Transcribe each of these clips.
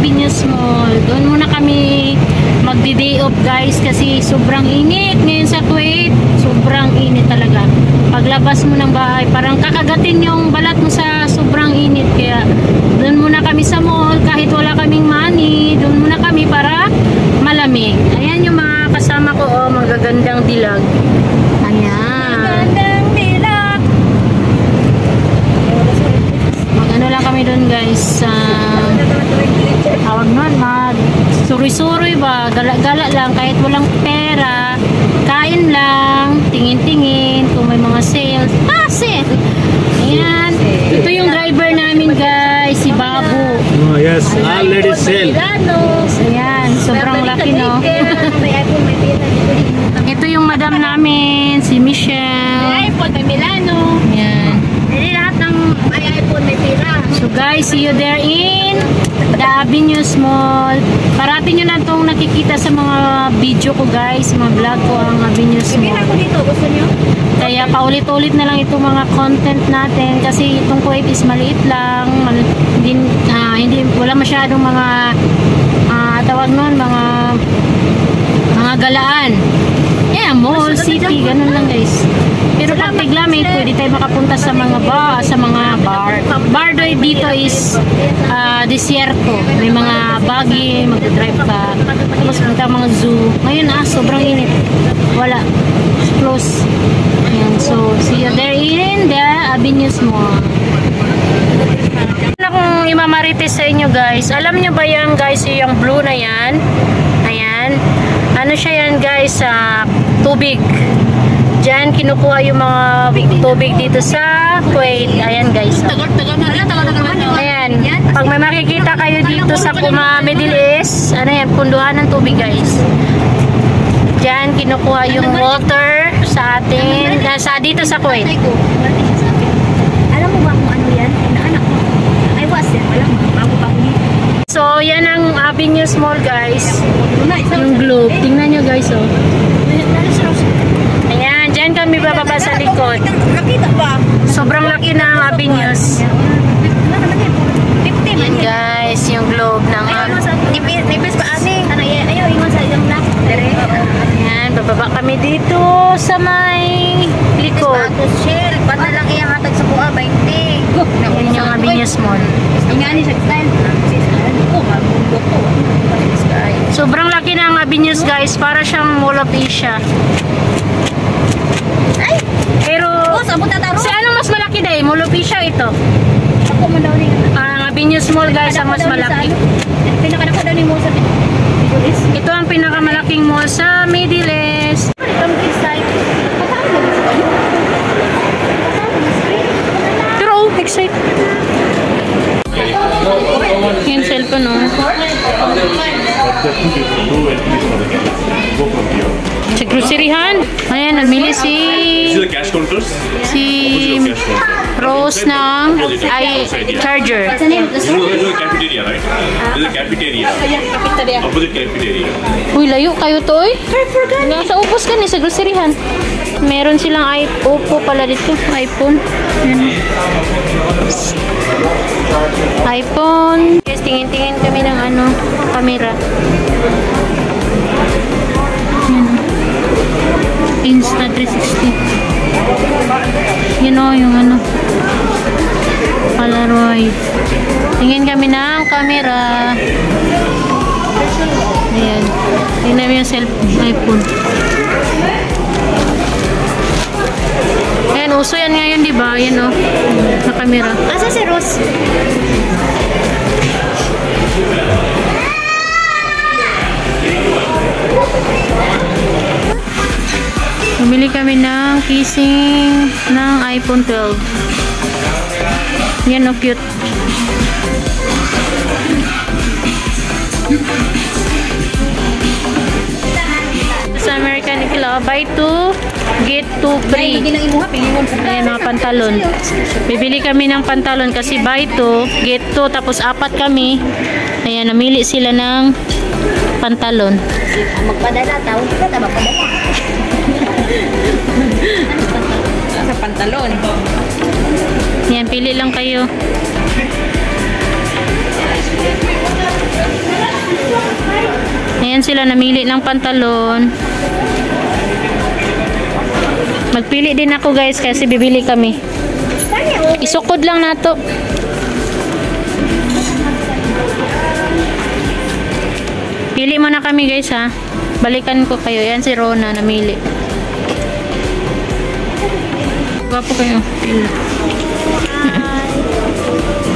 Avenues Mall. Doon muna kami magdi-day off guys kasi sobrang init ngayon sa Kuwait. Sobrang init talaga. Paglabas mo ng bahay, parang kakagatin yung balat mo sa sobrang init. Kaya doon muna kami sa mall kahit wala kaming money. Doon muna kami para malamig. Ayan yung mga kasama ko, oh, magagandang dilag. Ayan. Magagandang dilag. Mag-ano lang kami doon guys. Tawag nun, suri-suri ba? Gala-gala lang kahit walang pera. Kain lang, tingin-tingin kung may mga sales. Sale! Ayan. Ito yung driver namin guys, si Babu. Oh, yes, already sale. Ayan, sobrang laki no. Ito yung madam namin, si Michelle. May iPhone, may Milano. Ayan. Hindi lahat ng may iPhone, may pera. So guys, see you there in the Avenues Mall. Parati nyo na itong nakikita sa mga video ko guys, mga vlog ko ang Avenues Mall. Bibira ko dito, gusto nyo? Kaya paulit-ulit na lang itong mga content natin kasi itong Kuwait is maliit lang. Hindi, wala masyadong mga tawag nun, mga galaan. Yeah, mall, city, ganun lang guys. Pero pag tiglamig, pwede tayo makapunta sa mga bar. Bar dito is desierto. May mga buggy, mag-drive ka. Tapos punta mga zoo. Ngayon sobrang init. Wala. Close. Ayan, so see you there in the Avenues Mall. Ano kung imamarites sa inyo guys? Alam nyo ba yan guys, yung blue na yan? Ayan. Ano siya yan guys? Tubig. Diyan kinukuha yung mga tubig dito sa Kuwait. Ayan guys. Ayan. Pag may makikita kayo dito sa Middle East, ano yan, punduhan ng tubig guys. Diyan kinukuha yung water sa atin, dito sa Kuwait. Alam mo ba kung ano yan? Anak mo. Ay, was yan. Alam mo, bago pa ko. So, yan ang Avenues Mall guys. Yung globe. Tingnan nyo guys, oh. Ayan, dyan kami bababa sa likod. Nakita ba? Sobrang laki na ang Avenues. Yan guys, yung globe ng Nipis pa aning. Ayaw, ingon sa ilang black. Ayan, bababa kami dito sa may likod. Shell, ba't na lang iyang hatag sa buha, 20. Yan yung Avenues Mall. Ingani siya, style. Sobrang laki na ang Avenues guys, para siyang Mall of Asia. Ay! Pero, si ano mas malaki dahil? Mall of Asia ito. Ako mo daw rin. Ang Avenues Mall guys ang mas malaki. Pinaka daw ni mo sa Middle East. Ito ang pinakamalaking mall sa Middle East. Pero excited. Yung cellphone oh. Sa groceryhan. Ayan, namili si Rose ng charger. Uy, layo kayo to eh. Nasa ubos ka ni sa groceryhan. Meron silang Oppo pala dito. iPhone. iPhone. Guys, tingin-tingin kami ng camera. Insta360. You know, yung Polaroid. Tingin kami ng camera. Ayan. Tingnan namin yung iPhone. Ayan, uso yan ngayon, diba? Ayan o. Na camera. Asa si Rose? Bumili kami ng casing ng iPhone 12. Yan o, cute. Sa American Nikila, buy 2, get 2 free. Ayan, mga pantalon. Bibili kami ng pantalon kasi buy 2, get 2, tapos 4 kami. Ayan, namili sila ng pantalon. Magpadala, tawag ko na magpadala. Sa pantalon. Yan, pili lang kayo. Ayan sila, namili ng pantalon. Magpili din ako guys kasi bibili kami. Isukod lang nato. Pili mo na kami guys ha. Balikan ko kayo. Yan si Rona namili. Gwapo kayo. Pili.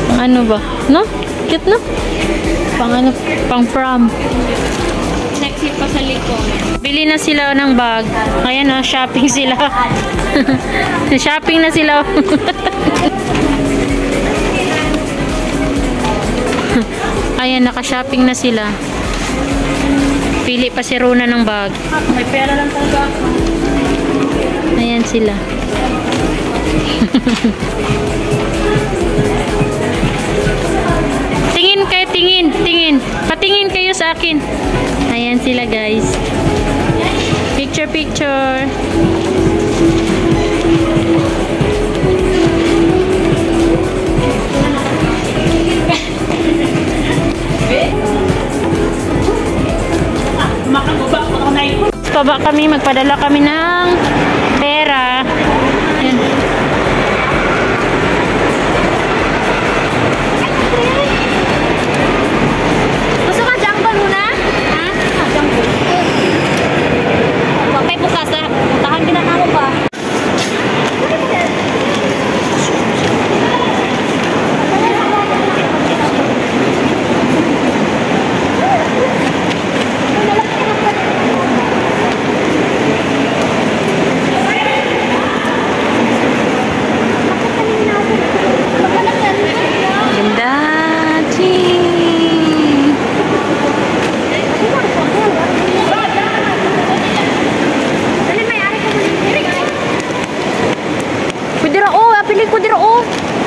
Pang ano ba? No? Cute no? Pang ano? Pang prom. Sexy pa sa likod. Bili na sila ng bag. Ayan o, shopping sila. Shopping na sila. Ayan, naka-shopping na sila. Pili pa si Rona ng bag. May pera lang talaga ako. Ayan sila. Tingin kayo, tingin. Patingin kayo sa akin. Ayan sila guys. Picture. Paba kami, magpadala kami ng pera. Ayan. Gusto ka jungle muna? Ha? Jungle. Bakit bukas na? Tahan pinakamu pa.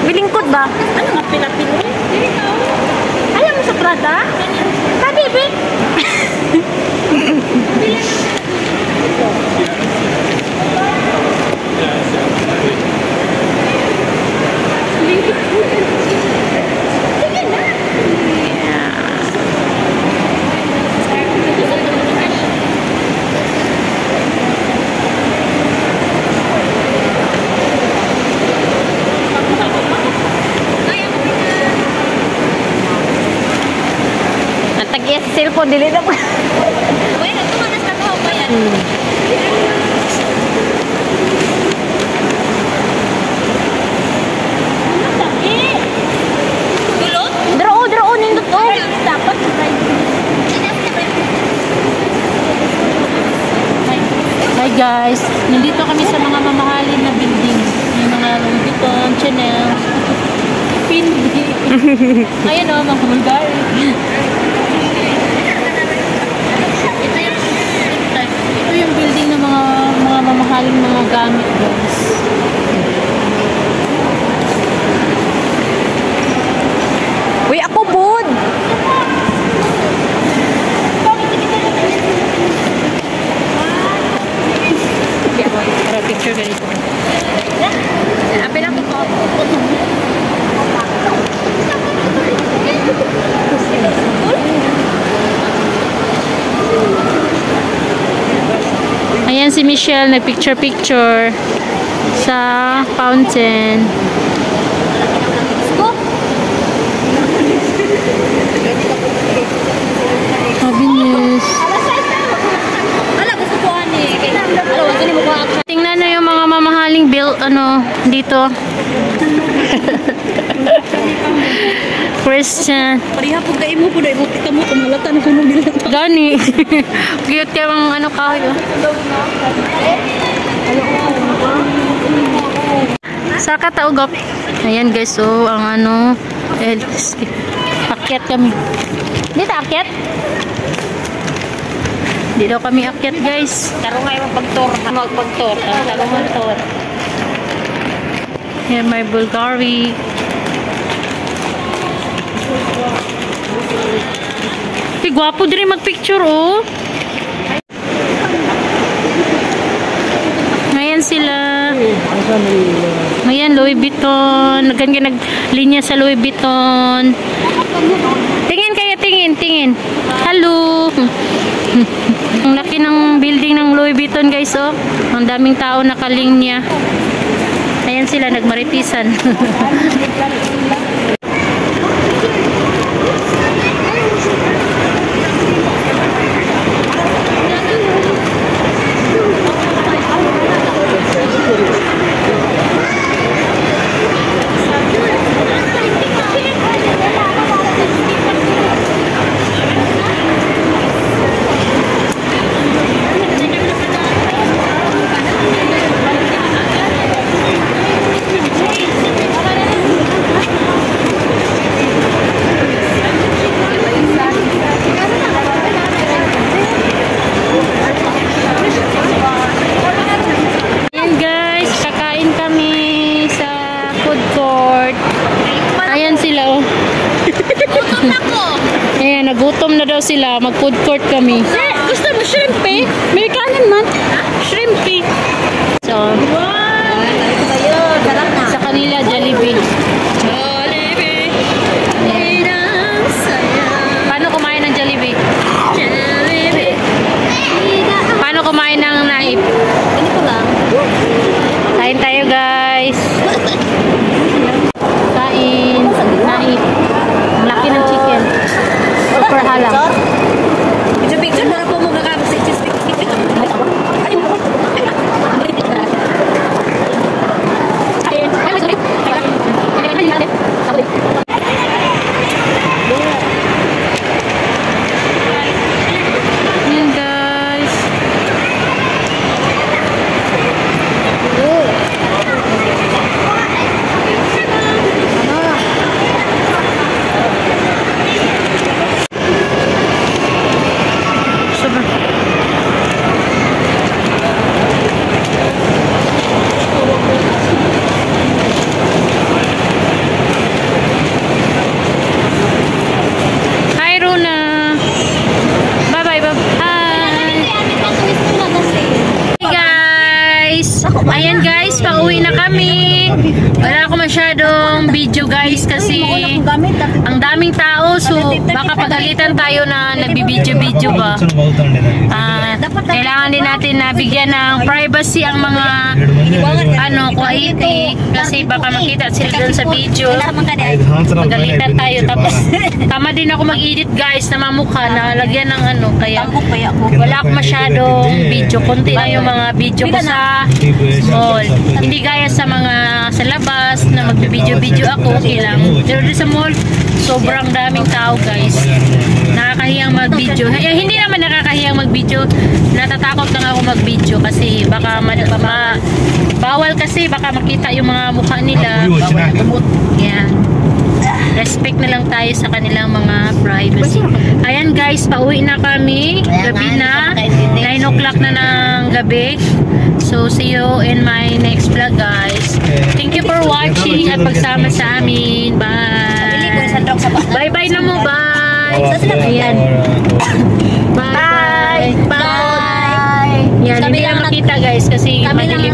Bilingkod ba? Ano nga pila-pilo? Alam mo sa Prada? Bibi. Cellphone, dili na pa. Uy, nagtumanas na ko ba yan? Dro, nindot ko. Dapat Hi guys, nandito kami sa mga mamahalin na building. May mga Louis Vuitton, Chanel, Fendi. Ayan o, mga Bulgari. Ito yung building ng mga mamahaling mga gamit guys. Uy, ako bud! Para picture ganito. Apin ako ko. Ayan si Michelle, nag-picture sa fountain. Happiness. Tingnan na yung mga mamahaling bill, dito. Christian. Pariha po kayo mo po na imo kita mo kumalata na kuno nila. Gani. Cute kaya mga kahoy. Sa kataugap. Ayan guys, so ang akyat kami. Dito akyat? Di daw kami akyat guys. Tarong ay magpagtor. Tarong magtor. Here my Bulgari. Gwapo din mag-picture oh. Ngayon sila. Ngayon Louis Vuitton. Naglinya sa Louis Vuitton. Tingin kayo, tingin. tingin. Hello. Ang laki ng building ng Louis Vuitton guys, oh. Ang daming tao nakalinya. Ayan sila, nagmaritisan. Ayan, nagutom na daw sila. Mag-food court kami. Gusto mo shrimp eh? May kanin man. Shrimp eh. So, sa kanila, Jollibee. Jollibee. Paano kumain ng Jollibee? Jollibee. Paano kumain ng naip? Ganito lang. Kain tayo guys. Kain. Naip. Ang laki ng chicken. Super halal. Picture na po mo kakabot sa cheese. Yan guys. Hi Runa. Bye bye bye. Hi. Hey guys. Ayan guys, pauwi na kami. Wala ako masyadong video guys kasi ang daming tao, so baka pagalitan tayo na nagbibideo-video ba. Kailangan din natin na bigyan ng privacy ang mga quality kasi baka makita sila doon sa video. Pagalitan tayo, tapos tama din ako mag-edit guys na mamukha na lagyan ng kaya wala ako masyadong video, konti na yung mga video ko sa mall. Hindi gaya sa mga sa labas na magbibideo-video ako, okay lang. Pero sa mall, sobrang daming tao guys. Nakakahiyang mag-video. Hindi naman nakakahiyang mag-video. Natatakot lang ako mag-video kasi baka bawal kasi baka makita yung mga mukha nila. Yeah. Respect na lang tayo sa kanilang mga privacy. Ayan guys, pauwi na kami. Gabi na. 9 o'clock na ng gabi. So, see you in my next vlog guys. Thank you for watching at pagsama sa amin. Bye. Bye-bye na mo. Bye. Ayan. Bye. Bye. Yan, hindi lang makita guys kasi madilim.